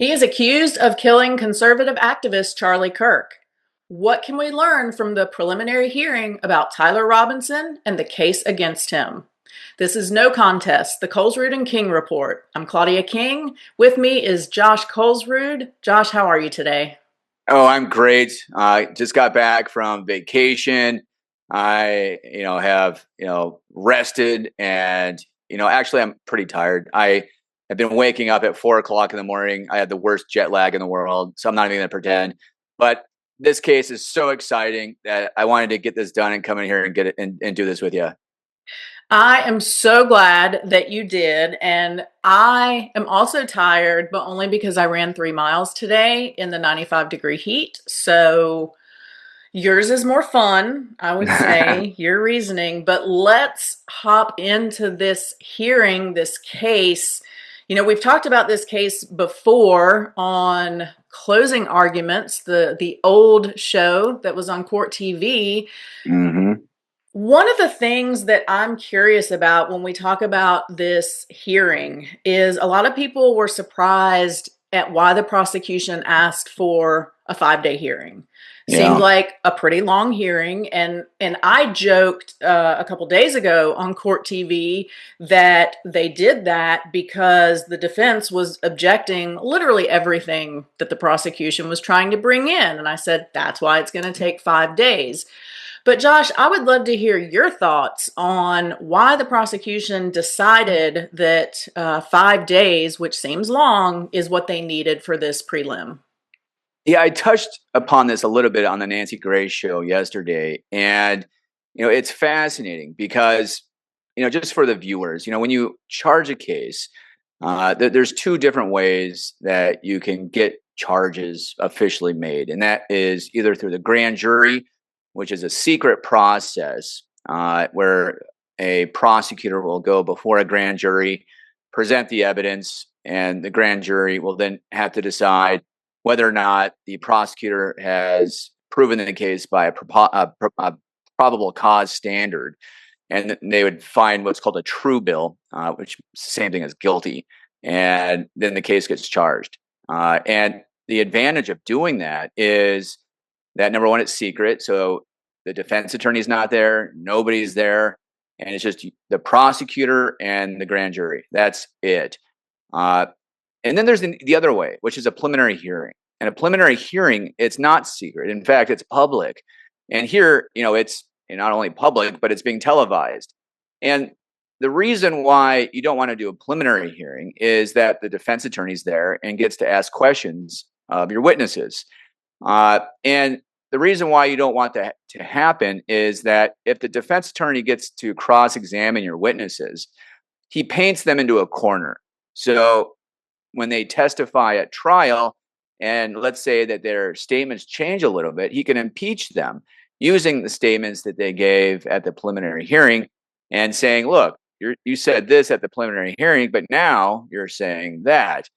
He is accused of killing conservative activist Charlie Kirk. What can we learn from the preliminary hearing about Tyler Robinson and the case against him? This is No Contest, the Kolsrud and King Report. I'm Claudia King. With me is Josh Kolsrud. Josh, how are you today? Oh, I'm great. I just got back from vacation. I, have, rested and, actually I'm pretty tired. I have been waking up at 4 o'clock in the morning. I had the worst jet lag in the world, so I'm not even going to pretend. But this case is so exciting that I wanted to get this done and come in here and get it and do this with you. I am so glad that you did. And I am also tired, but only because I ran 3 miles today in the 95-degree heat. So yours is more fun, I would say, your reasoning. But let's hop into this hearing, this case. We've talked about this case before on Closing Arguments, the old show that was on Court TV. hmm One of the things that I'm curious about when we talk about this hearing is a lot of people were surprised at why the prosecution asked for a 5-day hearing. Seemed Yeah. like a pretty long hearing, and I joked a couple days ago on Court TV that they did that because the defense was objecting literally everything that the prosecution was trying to bring in, and I said that's why it's going to take 5 days. But Josh, I would love to hear your thoughts on why the prosecution decided that 5 days, which seems long, is what they needed for this prelim. Yeah, I touched upon this a little bit on the Nancy Grace show yesterday. And, it's fascinating because, just for the viewers, when you charge a case, there's two different ways that you can get charges officially made. And that is either through the grand jury, which is a secret process where a prosecutor will go before a grand jury, present the evidence, and the grand jury will then have to decide whether or not the prosecutor has proven the case by a probable cause standard. And they would find what's called a true bill, which is the same thing as guilty. And then the case gets charged. And the advantage of doing that is that number one, it's secret. So the defense attorney's not there, nobody's there. And it's just the prosecutor and the grand jury. That's it. Uh, and then there's the other way, which is a preliminary hearing. And a preliminary hearing, it's not secret. In fact, it's public. And here, it's not only public, but it's being televised. And the reason why you don't want to do a preliminary hearing is that the defense attorney's there and gets to ask questions of your witnesses. And the reason why you don't want that to happen is that if the defense attorney gets to cross-examine your witnesses, he paints them into a corner. So when they testify at trial, and let's say that their statements change a little bit, he can impeach them using the statements that they gave at the preliminary hearing and saying, look, you said this at the preliminary hearing, but now you're saying that.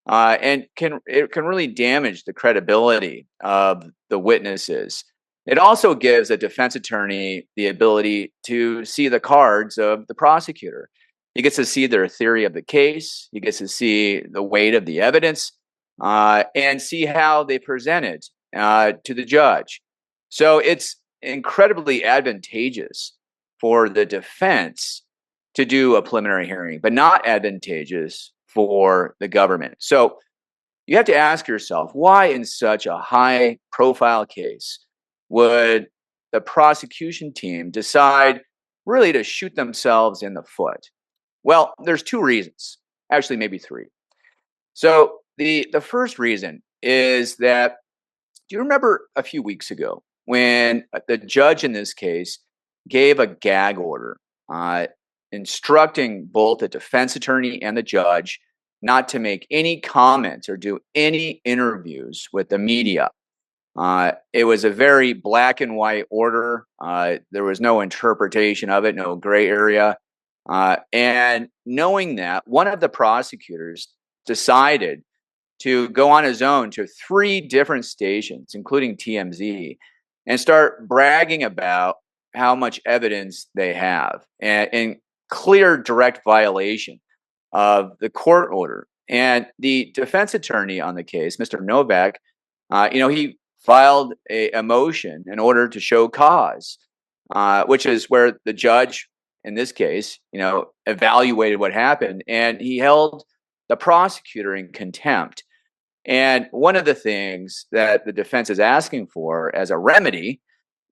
And it can really damage the credibility of the witnesses. It also gives a defense attorney the ability to see the cards of the prosecutor. He gets to see their theory of the case. He gets to see the weight of the evidence and see how they present it to the judge. So it's incredibly advantageous for the defense to do a preliminary hearing, but not advantageous for the government. So you have to ask yourself, why in such a high profile case would the prosecution team decide really to shoot themselves in the foot? Well, there's two reasons, actually maybe three. So the first reason is that, do you remember a few weeks ago when the judge in this case gave a gag order instructing both the defense attorney and the judge not to make any comments or do any interviews with the media? It was a very black and white order. There was no interpretation of it, no gray area. And knowing that, one of the prosecutors decided to go on his own to 3 different stations, including TMZ, and start bragging about how much evidence they have, and in clear, direct violation of the court order And the defense attorney on the case, Mr. Novak, he filed a motion in order to show cause, which is where the judge, in this case, evaluated what happened, and he held the prosecutor in contempt. And one of the things that the defense is asking for as a remedy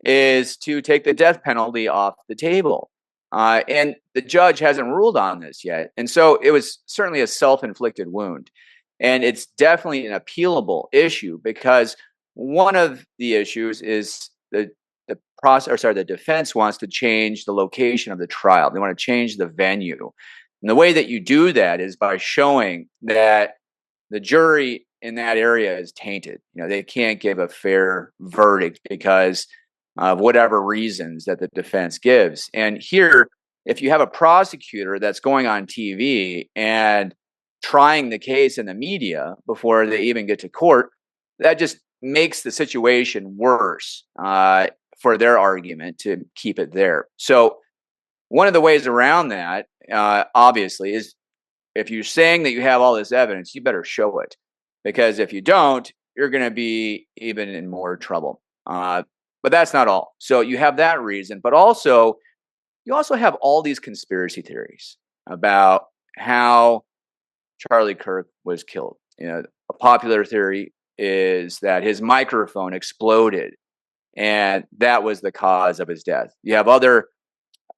is to take the death penalty off the table. And the judge hasn't ruled on this yet. And so it was certainly a self inflicted wound. And it's definitely an appealable issue because one of the issues is the defense wants to change the location of the trial. They want to change the venue. And the way that you do that is by showing that the jury in that area is tainted. They can't give a fair verdict because of whatever reasons that the defense gives. And here, if you have a prosecutor that's going on TV and trying the case in the media before they even get to court, that just makes the situation worse for their argument to keep it there. So one of the ways around that, obviously, is if you're saying that you have all this evidence, you better show it. Because if you don't, you're going to be even in more trouble. But that's not all. So you have that reason, but you also have all these conspiracy theories about how Charlie Kirk was killed. A popular theory is that his microphone exploded and that was the cause of his death. You have other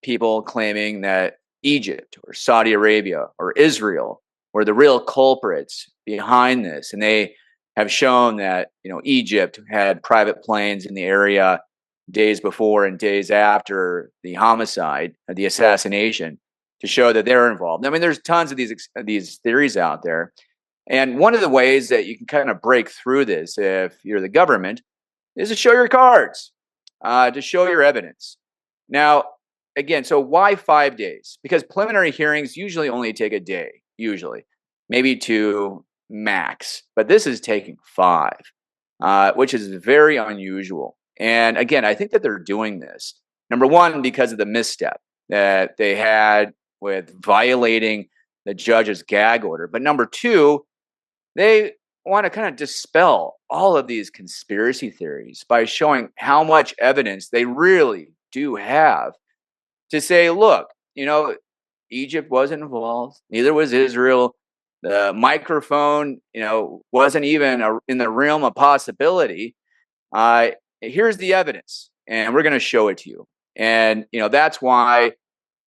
people claiming that Egypt or Saudi Arabia or Israel were the real culprits behind this. And they have shown that, Egypt had private planes in the area days before and days after the homicide, the assassination, to show that they're involved. I mean, there's tons of these theories out there. And one of the ways that you can kind of break through this, if you're the government, is to show your cards, to show your evidence. Now, again, so why 5 days? Because preliminary hearings usually only take a day, maybe 2 max. But this is taking 5, which is very unusual. And again, I think that they're doing this, number one, because of the misstep that they had with violating the judge's gag order. But number two, they want to kind of dispel all of these conspiracy theories by showing how much evidence they really do have to say, look, Egypt wasn't involved, neither was Israel. The microphone, wasn't even in the realm of possibility. Here's the evidence, and we're going to show it to you. And, that's why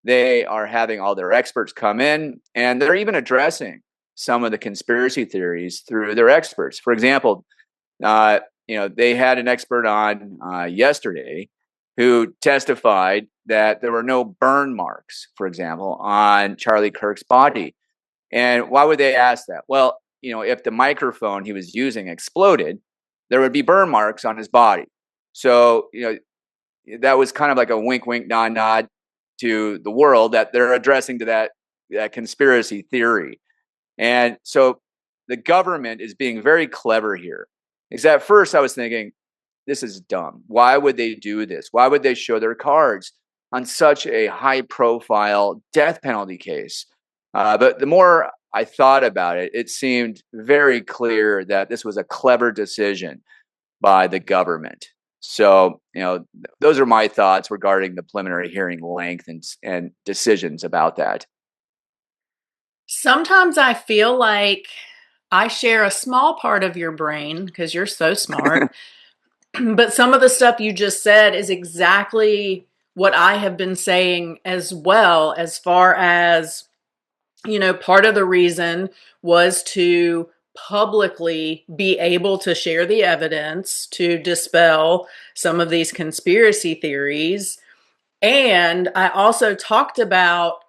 they are having all their experts come in, and they're even addressing some of the conspiracy theories through their experts. For example, they had an expert on yesterday who testified that there were no burn marks, for example, on Charlie Kirk's body. And why would they ask that? Well, if the microphone he was using exploded, there would be burn marks on his body. So, that was kind of like a wink, wink, nod, nod to the world that they're addressing to that conspiracy theory. And so the government is being very clever here. Because at first I was thinking, this is dumb. Why would they do this? Why would they show their cards on such a high profile death penalty case? But the more I thought about it, it seemed very clear that this was a clever decision by the government. So, those are my thoughts regarding the preliminary hearing length and decisions about that. Sometimes I feel like I share a small part of your brain because you're so smart. But some of the stuff you just said is exactly what I have been saying as well, as far as, part of the reason was to publicly be able to share the evidence to dispel some of these conspiracy theories. And I also talked about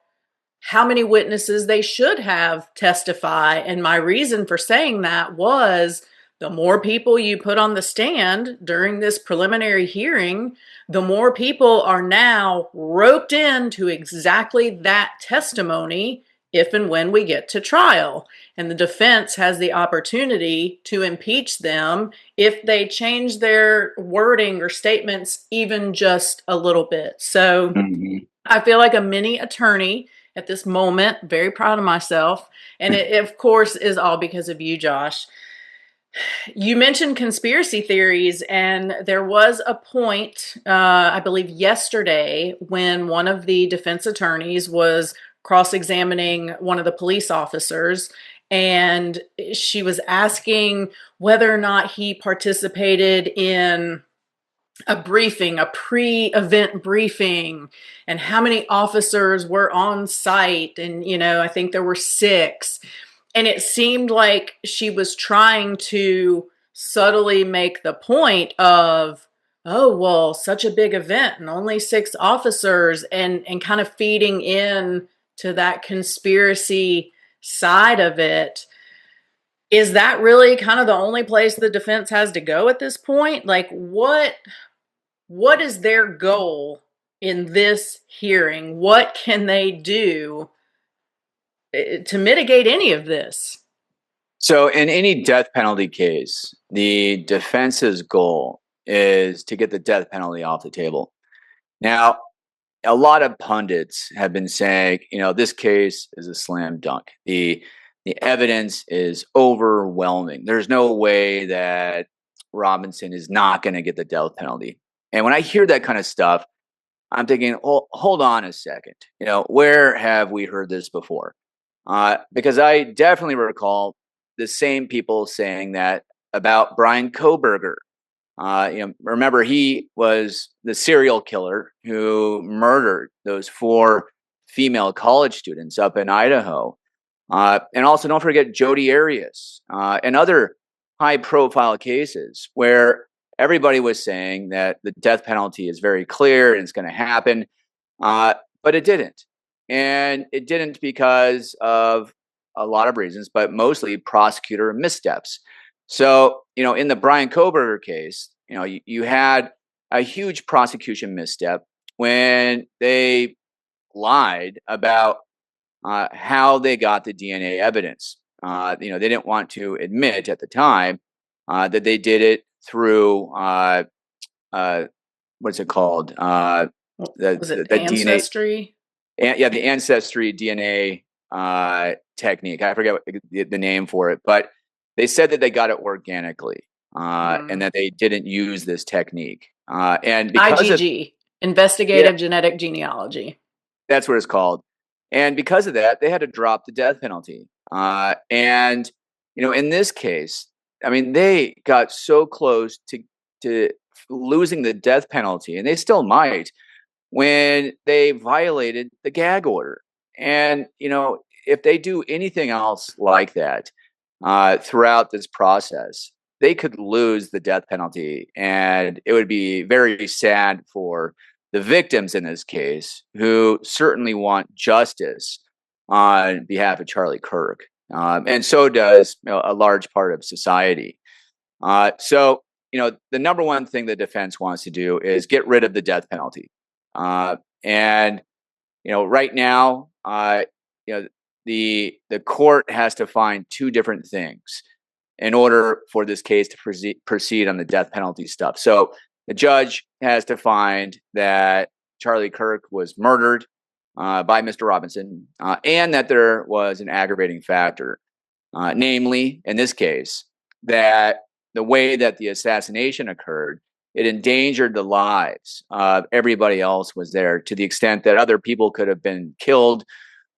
how many witnesses they should have testify. And my reason for saying that was the more people you put on the stand during this preliminary hearing, the more people are now roped into exactly that testimony if and when we get to trial. And the defense has the opportunity to impeach them if they change their wording or statements even just a little bit. So Mhm. I feel like a mini attorney at this moment. Very proud of myself. And it, of course, is all because of you, Josh. You mentioned conspiracy theories, and there was a point, I believe yesterday, when one of the defense attorneys was cross examining one of the police officers, and she was asking whether or not he participated in a briefing, a pre-event briefing, and how many officers were on site. And, I think there were 6. And it seemed like she was trying to subtly make the point of, oh, well, such a big event and only 6 officers, and kind of feeding in to that conspiracy side of it. Is that really kind of the only place the defense has to go at this point? Like, what is their goal in this hearing? What can they do to mitigate any of this? So, in any death penalty case, the defense's goal is to get the death penalty off the table. Now, a lot of pundits have been saying, this case is a slam dunk. The evidence is overwhelming. There's no way that Robinson is not going to get the death penalty. And when I hear that kind of stuff, I'm thinking, well, hold on a second. Where have we heard this before? Because I definitely recall the same people saying that about Brian Koberger. Remember, he was the serial killer who murdered those 4 female college students up in Idaho. And also, don't forget Jodi Arias and other high-profile cases where everybody was saying that the death penalty is very clear and it's going to happen, but it didn't. And it didn't because of a lot of reasons, but mostly prosecutor missteps. So, in the Brian Koberger case, you had a huge prosecution misstep when they lied about how they got the DNA evidence. They didn't want to admit at the time that they did it through what's it called? Was it ancestry? DNA, the ancestry DNA technique. I forget the name for it, but they said that they got it organically and that they didn't use this technique. And because IgG, investigative genetic genealogy. That's what it's called. And because of that, they had to drop the death penalty. And in this case, I mean, they got so close to losing the death penalty, and they still might, when they violated the gag order. And if they do anything else like that throughout this process, they could lose the death penalty, and it would be very sad for the victims in this case, who certainly want justice on behalf of Charlie Kirk. And so does a large part of society. So, the number one thing the defense wants to do is get rid of the death penalty. And, right now, the court has to find 2 different things in order for this case to proceed on the death penalty stuff. So the judge has to find that Charlie Kirk was murdered by Mr. Robinson and that there was an aggravating factor, namely, in this case, that the way that the assassination occurred, it endangered the lives of everybody else was there, to the extent that other people could have been killed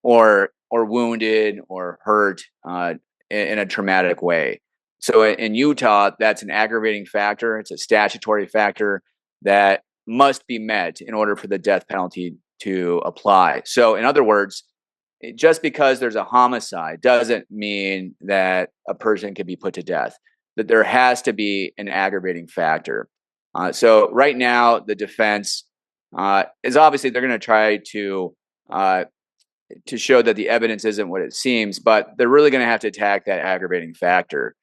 or wounded or hurt in a traumatic way. So in Utah, that's an aggravating factor. It's a statutory factor that must be met in order for the death penalty to apply. So in other words, just because there's a homicide doesn't mean that a person can be put to death, that there has to be an aggravating factor. So right now, the defense is obviously they're going to try to show that the evidence isn't what it seems, but they're really going to have to attack that aggravating factor.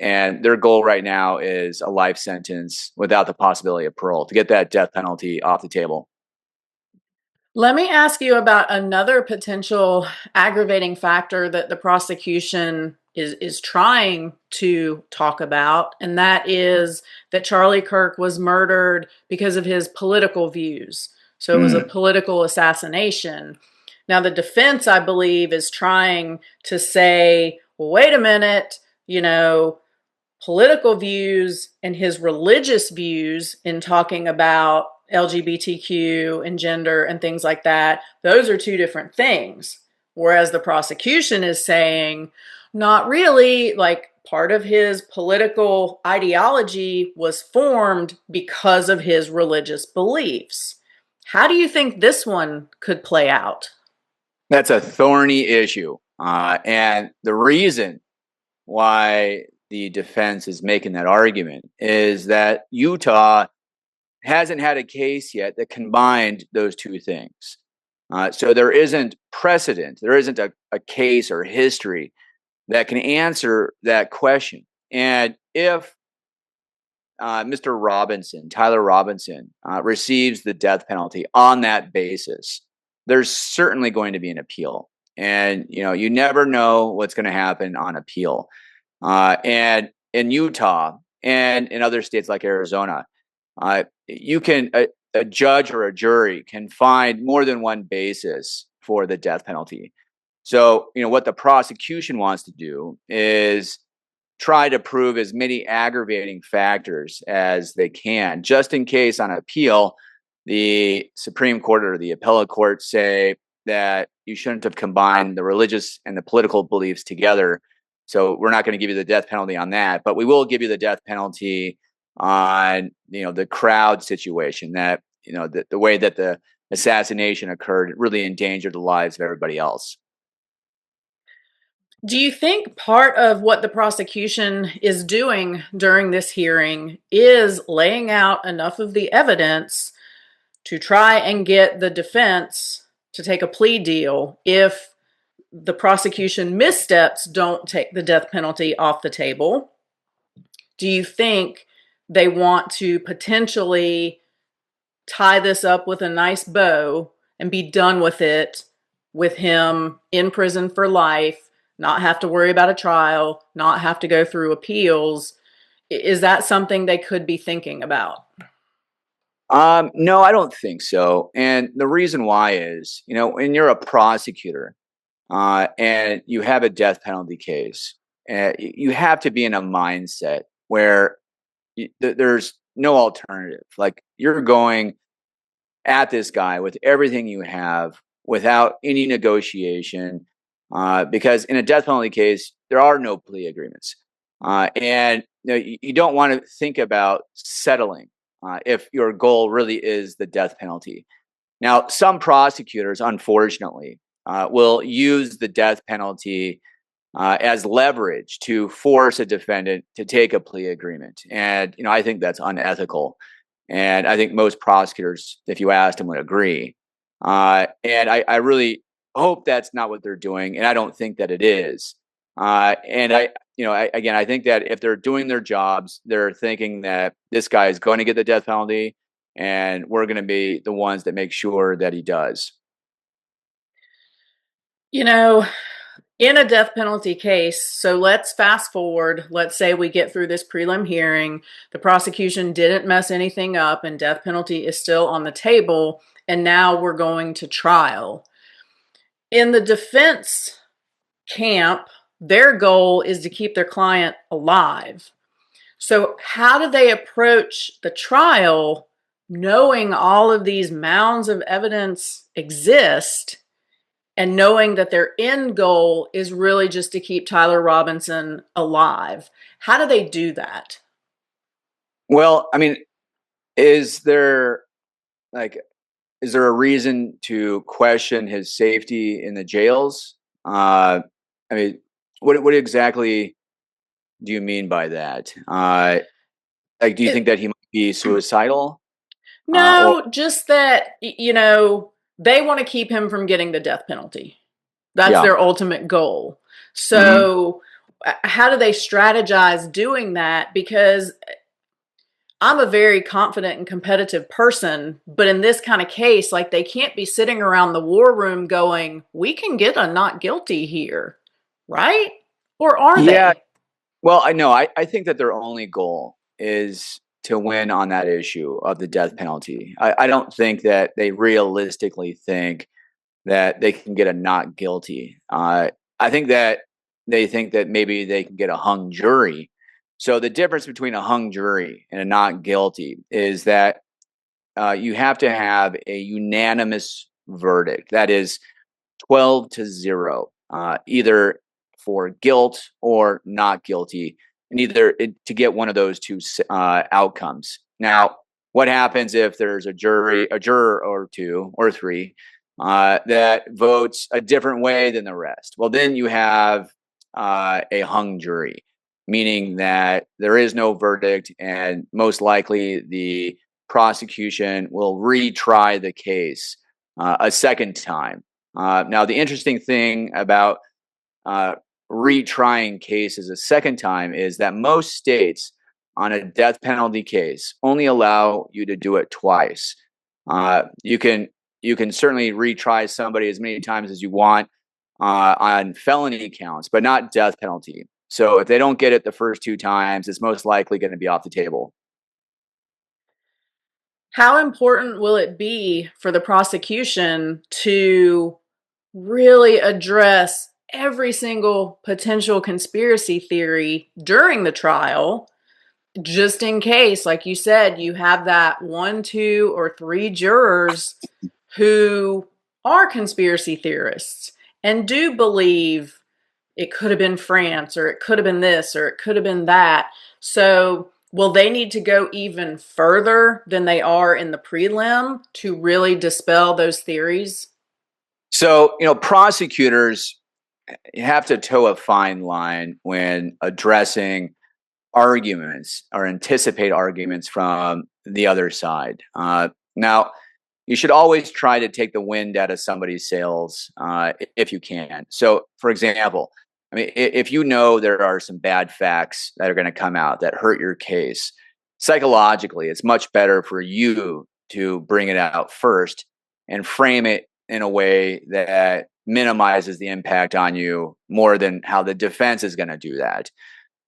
And their goal right now is a life sentence without the possibility of parole, to get that death penalty off the table. Let me ask you about another potential aggravating factor that the prosecution is trying to talk about, and that is that Charlie Kirk was murdered because of his political views. So it was a political assassination. Now, the defense, I believe, is trying to say, well, wait a minute, you know, political views and his religious views in talking about LGBTQ and gender and things like that, those are two different things. Whereas the prosecution is saying, not really, like part of his political ideology was formed because of his religious beliefs. How do you think this one could play out? That's a thorny issue. And the reason why the defense is making that argument is that Utah hasn't had a case yet that combined those two things. So there isn't precedent, there isn't a case or history that can answer that question. And if Mr. Robinson, Tyler Robinson, receives the death penalty on that basis, there's certainly going to be an appeal. And you never know what's going to happen on appeal. And in Utah and in other states like Arizona, you can a judge or a jury can find more than one basis for the death penalty. So what the prosecution wants to do is try to prove as many aggravating factors as they can, just in case on appeal, the Supreme Court or the appellate court say that you shouldn't have combined the religious and the political beliefs together. So we're not going to give you the death penalty on that, but we will give you the death penalty on the crowd situation, that the way that the assassination occurred really endangered the lives of everybody else. Do you think part of what the prosecution is doing during this hearing is laying out enough of the evidence to try and get the defense to take a plea deal if the prosecution missteps don't take the death penalty off the table? Do you think they want to potentially tie this up with a nice bow and be done with it, with him in prison for life, not have to worry about a trial, not have to go through appeals? Is that something they could be thinking about? No, I don't think so. And the reason why is, when you're a prosecutor and you have a death penalty case, you have to be in a mindset where there's no alternative. Like, you're going at this guy with everything you have without any negotiation, because in a death penalty case, there are no plea agreements. And you don't want to think about settling if your goal really is the death penalty. Now, some prosecutors, unfortunately, will use the death penalty as leverage to force a defendant to take a plea agreement. And, I think that's unethical. And I think most prosecutors, if you asked them, would agree. And I really hope that's not what they're doing. And I don't think that it is. And I think that if they're doing their jobs, they're thinking that this guy is going to get the death penalty, and we're going to be the ones that make sure that he does. You know, in a death penalty case, so let's fast forward. Let's say we get through this prelim hearing, the prosecution didn't mess anything up, and death penalty is still on the table, and now we're going to trial. In the defense camp, their goal is to keep their client alive. So, how do they approach the trial knowing all of these mounds of evidence exist and knowing that their end goal is really just to keep Tyler Robinson alive? How do they do that? Well, I mean, is there like is there a reason to question his safety in the jails? I mean, what exactly do you mean by that? Do you think It, that he might be suicidal? Or no, just that, they want to keep him from getting the death penalty. That's yeah. their ultimate goal. Hmm. So, how do they strategize doing that? Because I'm a very confident and competitive person, but in this kind of case, like, they can't be sitting around the war room going, we can get a not guilty here, right? Or are Yeah. they? Well, I know. I think that their only goal is to win on that issue of the death penalty. I don't think that they realistically think that they can get a not guilty. I think that they think that maybe they can get a hung jury. So the difference between a hung jury and a not guilty is that you have to have a unanimous verdict. That is 12-0, either for guilt or not guilty, and to get one of those two outcomes. Now, what happens if there's a juror or two or three that votes a different way than the rest? Well, then you have a hung jury, meaning that there is no verdict, and most likely the prosecution will retry the case a second time. Now, the interesting thing about retrying cases a second time is that most states on a death penalty case only allow you to do it twice. You can certainly retry somebody as many times as you want on felony counts, but not death penalty. So if they don't get it the first two times, it's most likely going to be off the table. How important will it be for the prosecution to really address every single potential conspiracy theory during the trial, just in case, like you said, you have that one, two, or three jurors who are conspiracy theorists and do believe it could have been France, or it could have been this, or it could have been that. So will they need to go even further than they are in the prelim to really dispel those theories? So, prosecutors have to toe a fine line when addressing arguments or anticipate arguments from the other side. Now, you should always try to take the wind out of somebody's sails if you can. So, for example, I mean, if you know there are some bad facts that are going to come out that hurt your case, psychologically, it's much better for you to bring it out first and frame it in a way that minimizes the impact on you more than how the defense is going to do that.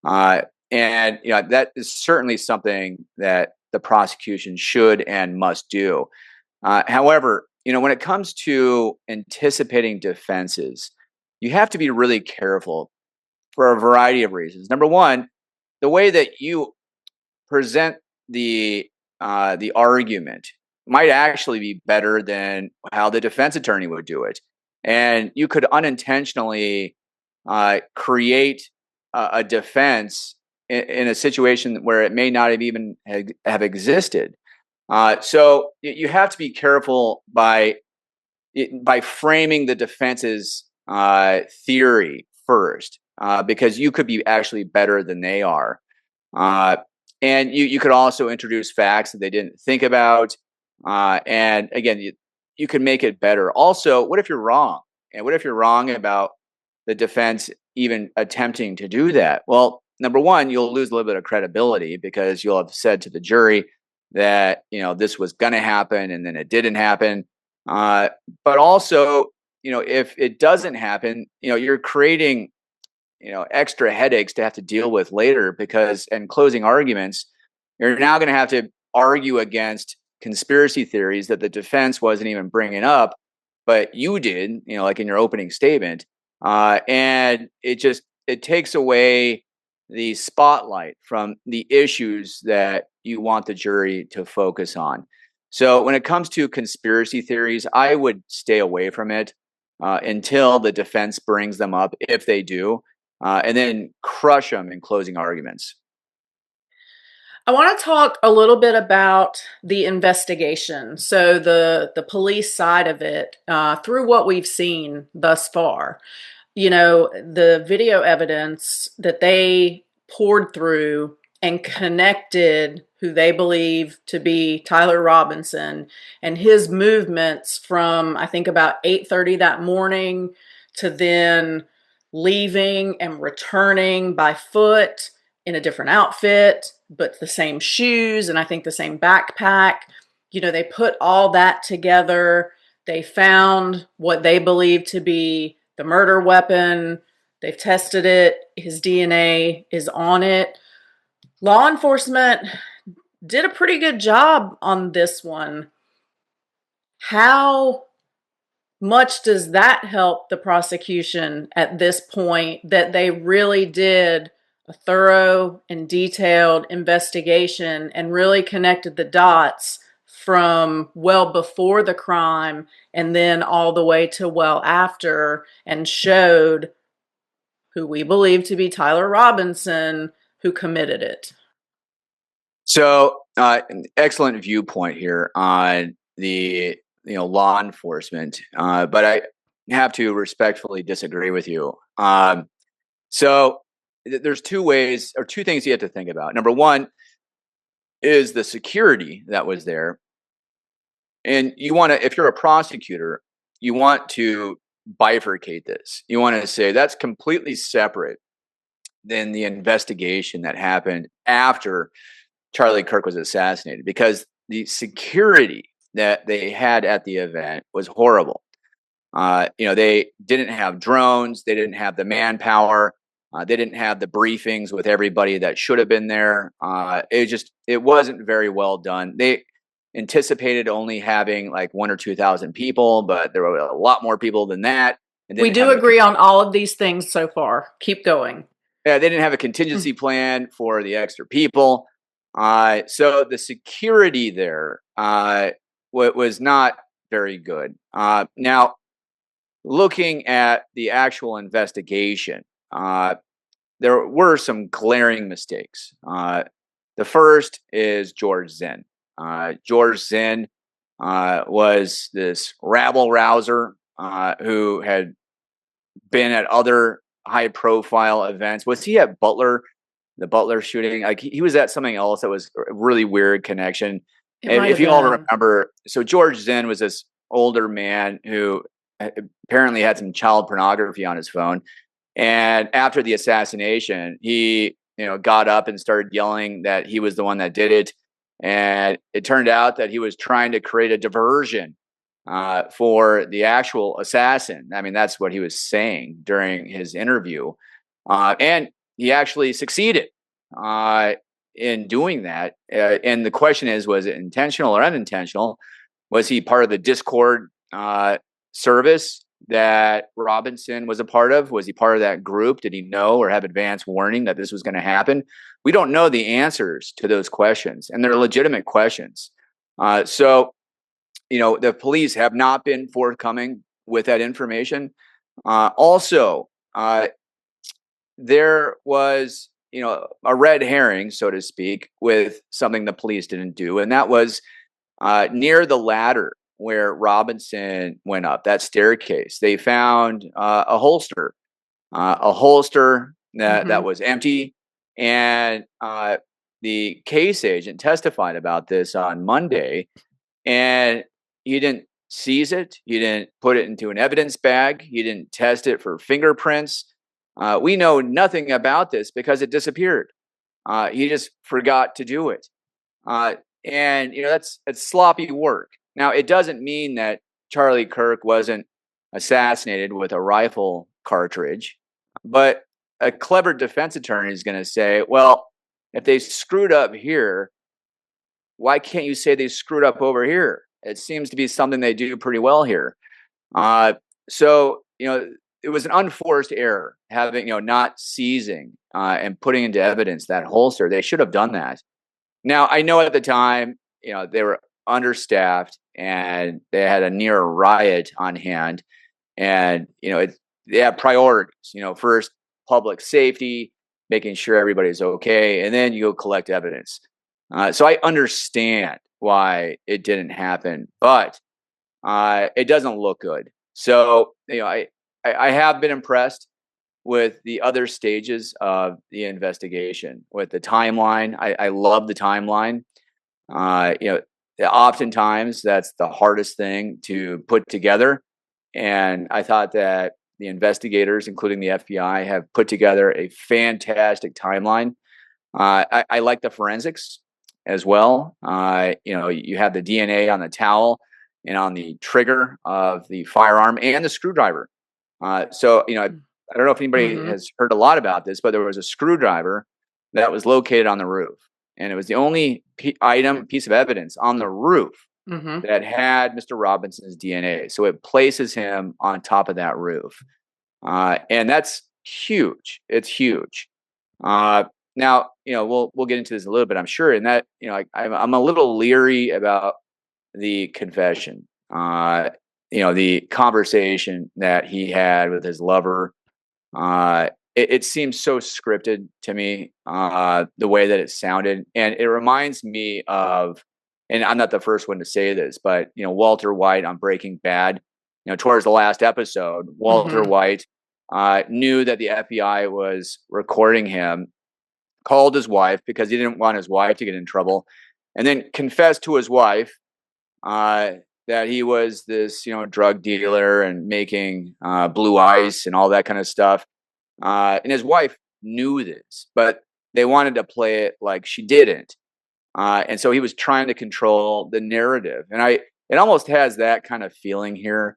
And that is certainly something that the prosecution should and must do. However, when it comes to anticipating defenses, you have to be really careful for a variety of reasons. Number one, the way that you present the argument might actually be better than how the defense attorney would do it, and you could unintentionally create a defense in a situation where it may not have even have existed. So you have to be careful by framing the defense's theory first, because you could be actually better than they are. And you could also introduce facts that they didn't think about. And again, you can make it better. Also, what if you're wrong? And what if you're wrong about the defense even attempting to do that? Well, number one, you'll lose a little bit of credibility because you'll have said to the jury that this was going to happen and then it didn't happen. But also, if it doesn't happen, you're creating extra headaches to have to deal with later, because in closing arguments, you're now going to have to argue against conspiracy theories that the defense wasn't even bringing up, but you did, like in your opening statement. And it takes away the spotlight from the issues that you want the jury to focus on. So when it comes to conspiracy theories, I would stay away from it until the defense brings them up, if they do, and then crush them in closing arguments. I want to talk a little bit about the investigation. So the police side of it, through what we've seen thus far. The video evidence that they poured through and connected who they believe to be Tyler Robinson and his movements from, I think, about 8:30 that morning to then leaving and returning by foot in a different outfit, but the same shoes and I think the same backpack. They put all that together. They found what they believe to be the murder weapon. They've tested it. His DNA is on it. Law enforcement did a pretty good job on this one. How much does that help the prosecution at this point that they really did a thorough and detailed investigation and really connected the dots from well before the crime and then all the way to well after, and showed who we believe to be Tyler Robinson who committed it? So, an excellent viewpoint here on the law enforcement, but I have to respectfully disagree with you. So, there's two ways or two things you have to think about. Number one is the security that was there, and you want to, if you're a prosecutor, you want to bifurcate this. You want to say that's completely separate than the investigation that happened after Charlie Kirk was assassinated, because the security that they had at the event was horrible. They didn't have drones, they didn't have the manpower, they didn't have the briefings with everybody that should have been there. It wasn't very well done. They anticipated only having like 1 or 2 thousand people, but there were a lot more people than that. And We didn't do have agree on all of these things so far. Keep going. they didn't have a contingency plan for the extra people. So the security there was not very good. Now, looking at the actual investigation, there were some glaring mistakes. The first is George Zinn. George Zinn was this rabble rouser who had been at other high profile events. Was he at Butler, the Butler shooting? Like he was at something else that was a really weird connection. It And might if have you all been. remember, so George Zinn was this older man who apparently had some child pornography on his phone. And after the assassination, he got up and started yelling that he was the one that did it. And it turned out that he was trying to create a diversion for the actual assassin. I mean, that's what he was saying during his interview. And he actually succeeded in doing that. And the question is, was it intentional or unintentional? Was he part of the Discord service that Robinson was a part of? Was he part of that group? Did he know or have advance warning that this was going to happen? We don't know the answers to those questions, and they're legitimate questions. So, the police have not been forthcoming with that information. Also, there was, a red herring, so to speak, with something the police didn't do, and that was near the ladder where Robinson went up, that staircase. They found a holster that was empty, and the case agent testified about this on Monday, and he didn't seize it. He didn't put it into an evidence bag. He didn't test it for fingerprints. We know nothing about this because it disappeared. He just forgot to do it. And that's sloppy work. Now, it doesn't mean that Charlie Kirk wasn't assassinated with a rifle cartridge, but a clever defense attorney is going to say, well, if they screwed up here, why can't you say they screwed up over here? It seems to be something they do pretty well here. So, it was an unforced error having, not seizing and putting into evidence that holster. They should have done that. Now, I know at the time, they were understaffed and they had a near riot on hand, and they have priorities. First public safety, making sure everybody's okay, and then you go collect evidence. So I understand why it didn't happen, but it doesn't look good. So I have been impressed with the other stages of the investigation, with the timeline. I love the timeline. Oftentimes that's the hardest thing to put together. And I thought that the investigators, including the FBI, have put together a fantastic timeline. I like the forensics as well. You have the DNA on the towel and on the trigger of the firearm and the screwdriver. So, I don't know if anybody has heard a lot about this, but there was a screwdriver that was located on the roof, and it was the only piece of evidence on the roof Mm-hmm. that had Mr. Robinson's DNA. So it places him on top of that roof. And that's huge. It's huge. Uh, Now, we'll get into this a little bit, I'm sure. And that, I'm a little leery about the confession. The conversation that he had with his lover. It seems so scripted to me, the way that it sounded, and it reminds me of. And I'm not the first one to say this, but Walter White on Breaking Bad. Towards the last episode, Walter Mm-hmm. White knew that the FBI was recording him, called his wife because he didn't want his wife to get in trouble, and then confessed to his wife uh, that he was this, drug dealer and making blue ice and all that kind of stuff. And his wife knew this, but they wanted to play it like she didn't. And so he was trying to control the narrative. And it almost has that kind of feeling here.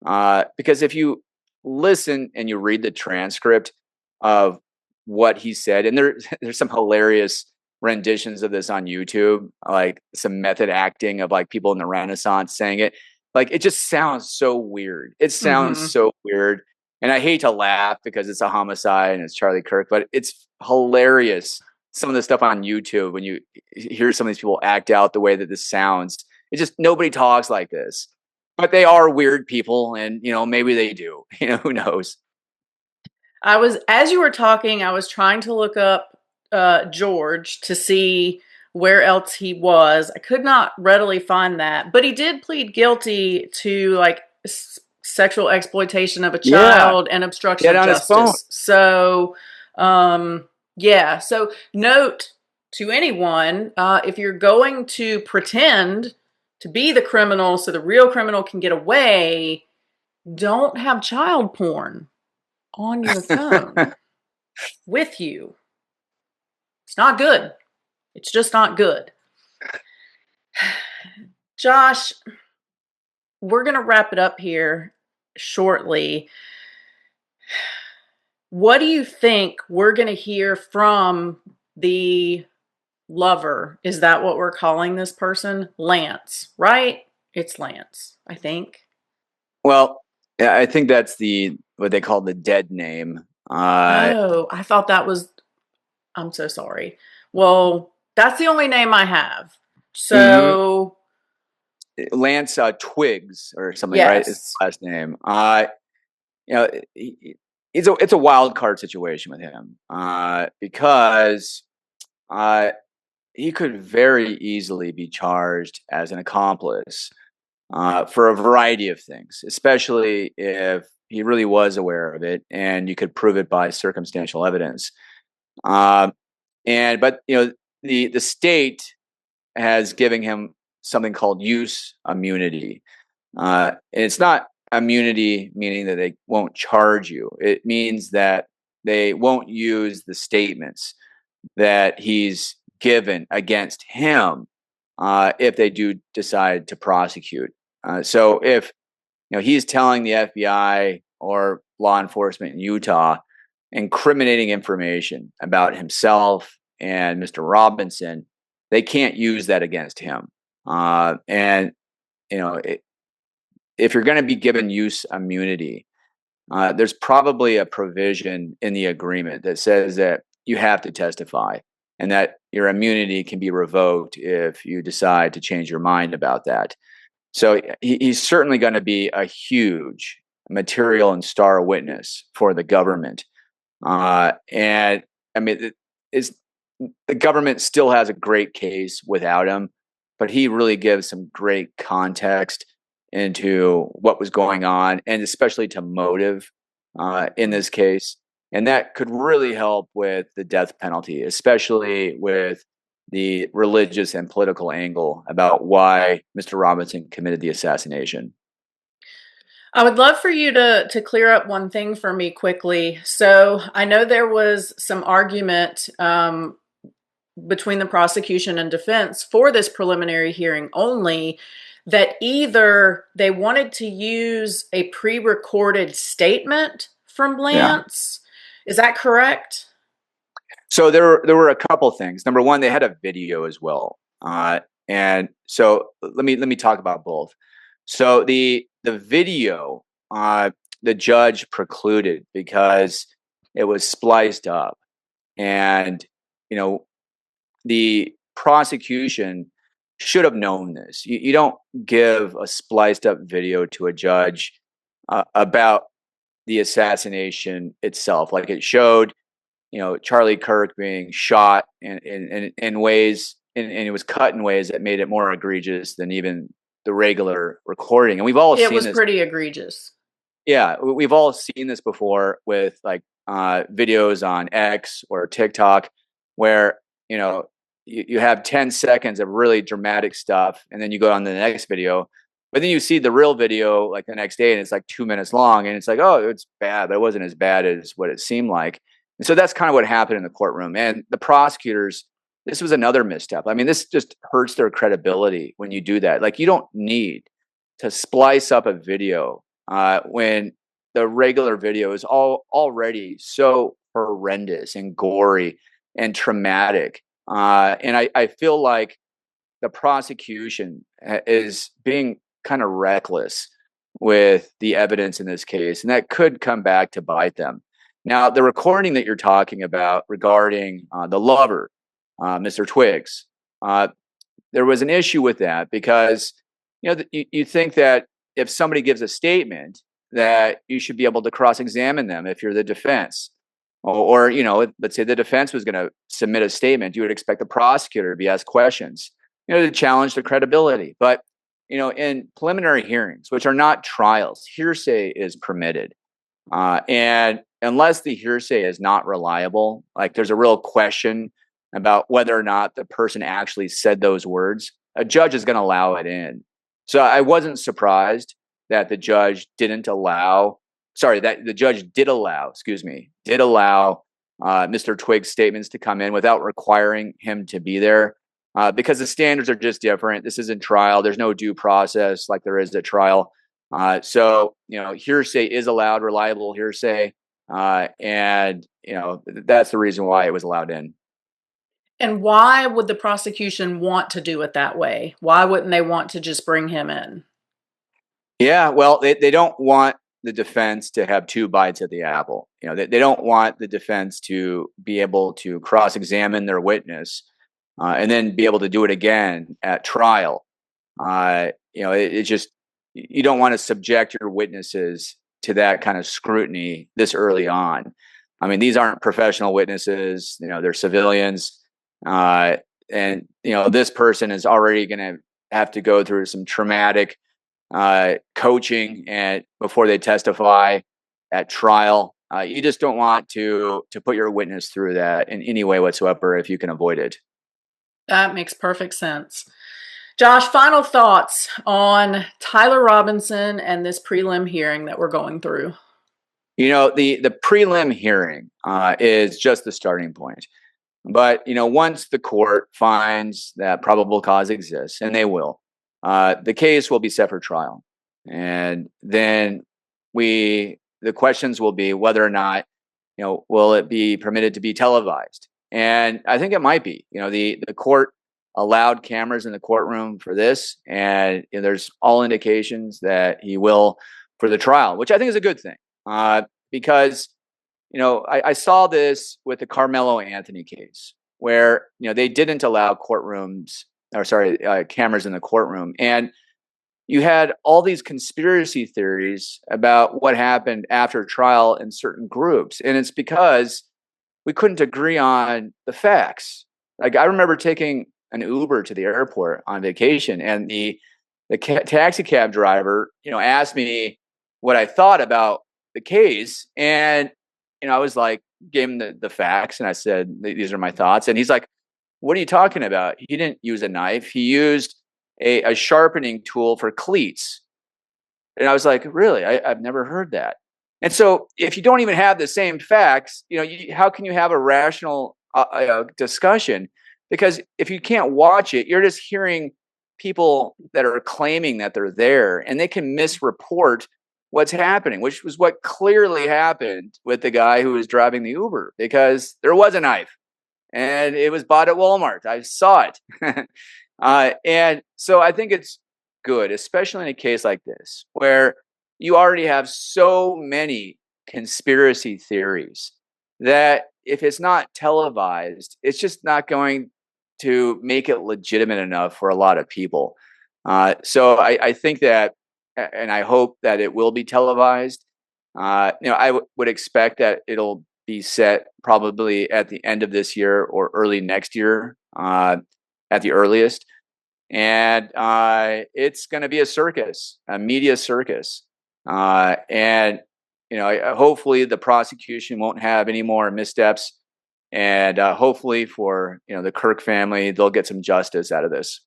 Because if you listen and you read the transcript of what he said, and there's some hilarious renditions of this on YouTube, like some method acting of like people in the Renaissance saying it. Like it just sounds so weird. It sounds Mm-hmm. so weird. And I hate to laugh because it's a homicide and it's Charlie Kirk, but it's hilarious. Some of the stuff on YouTube when you hear some of these people act out the way that this sounds. It's just nobody talks like this. But they are weird people, and maybe they do. Who knows? As you were talking, I was trying to look up George to see where else he was. I could not readily find that, but he did plead guilty to like sexual exploitation of a Yeah, child and he obstruction had it of on his phone. justice. So, yeah. So, note to anyone, if you're going to pretend to be the criminal so the real criminal can get away, don't have child porn on your phone with you. It's not good. It's just not good. Josh, we're going to wrap it up here shortly. What do you think we're going to hear from the lover? Is that what we're calling this person? Lance, right? It's Lance, I think. Well, yeah, I think that's the what they call the dead name. Oh, I thought that was. I'm so sorry. Well, that's the only name I have. Mhm. So, Lance Twigs or something, right? Is his yes. last name. You know, it's a wild card situation with him because uh, he could very easily be charged as an accomplice for a variety of things, especially if he really was aware of it and you could prove it by circumstantial evidence. Um, but the state has given him something called use immunity. And it's not immunity meaning that they won't charge you. It means that they won't use the statements that he's given against him if they do decide to prosecute. So if he's telling the FBI or law enforcement in Utah incriminating information about himself and Mr. Robinson, they can't use that against him. And you know, if you're going to be given use immunity, there's probably a provision in the agreement that says that you have to testify and that your immunity can be revoked if you decide to change your mind about that. So he's certainly going to be a huge material and star witness for the government. And I mean, it's, the government still has a great case without him, but he really gives some great context into what was going on and especially to motive in this case. And that could really help with the death penalty, especially with the religious and political angle about why Mr. Robinson committed the assassination. I would love for you to clear up one thing for me quickly. So I know there was some argument between the prosecution and defense for this preliminary hearing only that either they wanted to use a pre-recorded statement from Yeah. Lance. Is that correct? So there were a couple things. Number one, they had a video as well. And so let me talk about both. So the video, the judge precluded because it was spliced up, and you know the prosecution should have known this. You don't give a spliced up video to a judge about the assassination itself. Like it showed, Charlie Kirk being shot in ways, and it was cut in ways that made it more egregious than even the regular recording. And we've all It seen was this. pretty egregious. Yeah, we've all seen this before with like videos on X or TikTok, where you have 10 seconds of really dramatic stuff, and then you go on to the next video, but then you see the real video like the next day, and it's like 2 minutes long, and it's like, oh, it's bad, but it wasn't as bad as what it seemed like. And so that's kind of what happened in the courtroom. And the prosecutors, this was another misstep. I mean, this just hurts their credibility when you do that. Like, you don't need to splice up a video when the regular video is already so horrendous and gory and traumatic. And I feel like the prosecution is being kind of reckless with the evidence in this case, and that could come back to bite them. Now, the recording that you're talking about regarding the lover, Mr. Twiggs, there was an issue with that because you think that if somebody gives a statement, that you should be able to cross-examine them if you're the defense. Or let's say the defense was going to submit a statement, you would expect the prosecutor to be asked questions, to challenge the credibility. But, in preliminary hearings, which are not trials, hearsay is permitted. And unless the hearsay is not reliable, like there's a real question about whether or not the person actually said those words, a judge is going to allow it in. So I wasn't surprised that the judge did allow, Mr. Twiggs' statements to come in without requiring him to be there, because the standards are just different. This isn't trial. There's no due process like there is at trial. So hearsay is allowed, reliable hearsay, and that's the reason why it was allowed in. And why would the prosecution want to do it that way? Why wouldn't they want to just bring him in? Yeah, well, they don't want the defense to have two bites at the apple. They don't want the defense to be able to cross-examine their witness and then be able to do it again at trial. It just, you don't want to subject your witnesses to that kind of scrutiny this early on. I mean, these aren't professional witnesses. They're civilians, and this person is already going to have to go through some traumatic coaching and before they testify at trial. You just don't want to put your witness through that in any way whatsoever if you can avoid it. That makes perfect sense. Josh, final thoughts on Tyler Robinson and this prelim hearing that we're going through. The prelim hearing is just the starting point. But, once the court finds that probable cause exists, and they will, the case will be set for trial. And then the questions will be whether or not, will it be permitted to be televised? And I think it might be. The court allowed cameras in the courtroom for this, and there's all indications that he will for the trial, which I think is a good thing, because I saw this with the Carmelo Anthony case, where they didn't allow cameras in the courtroom, and you had all these conspiracy theories about what happened after trial in certain groups, and it's because we couldn't agree on the facts. Like, I remember taking an Uber to the airport on vacation, and the taxi cab driver, asked me what I thought about the case, and I was like, gave him the facts, and I said, these are my thoughts, and he's like, what are you talking about? He didn't use a knife. He used a sharpening tool for cleats. And I was like, really? I've never heard that. And so if you don't even have the same facts, how can you have a rational discussion? Because if you can't watch it, you're just hearing people that are claiming that they're there, and they can misreport what's happening, which was what clearly happened with the guy who was driving the Uber, because there was a knife and it was bought at Walmart. I saw it. And so I think it's good, especially in a case like this, where you already have so many conspiracy theories that if it's not televised, it's just not going to make it legitimate enough for a lot of people. So I think that, and I hope that it will be televised. I would expect that it'll be set probably at the end of this year or early next year, at the earliest. And it's going to be a circus, a media circus. And hopefully the prosecution won't have any more missteps, and hopefully for the Kirk family, they'll get some justice out of this.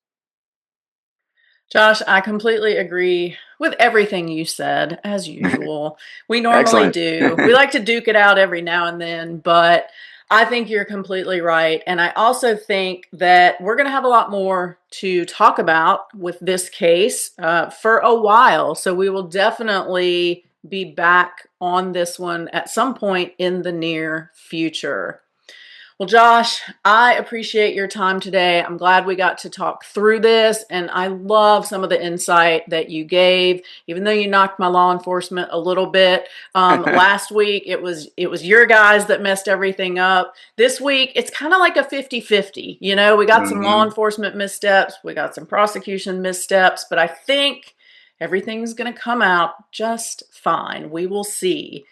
Josh, I completely agree with everything you said, as usual. We normally Excellent. do. We like to duke it out every now and then, but I think you're completely right. And I also think that we're going to have a lot more to talk about with this case for a while. So we will definitely be back on this one at some point in the near future. Well, Josh, I appreciate your time today. I'm glad we got to talk through this, and I love some of the insight that you gave, even though you knocked my law enforcement a little bit. Last week, it was your guys that messed everything up. This week, it's kind of like a 50-50. We got some law Hmm. enforcement missteps, we got some prosecution missteps, but I think everything's going to come out just fine. We will see.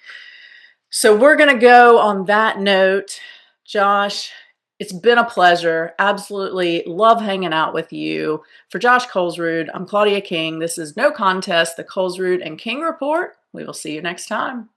So we're going to go on that note. Josh, it's been a pleasure. Absolutely love hanging out with you. For Josh Kolsrud, I'm Claudia King. This is No Contest, the Kolsrud and King Report. We will see you next time.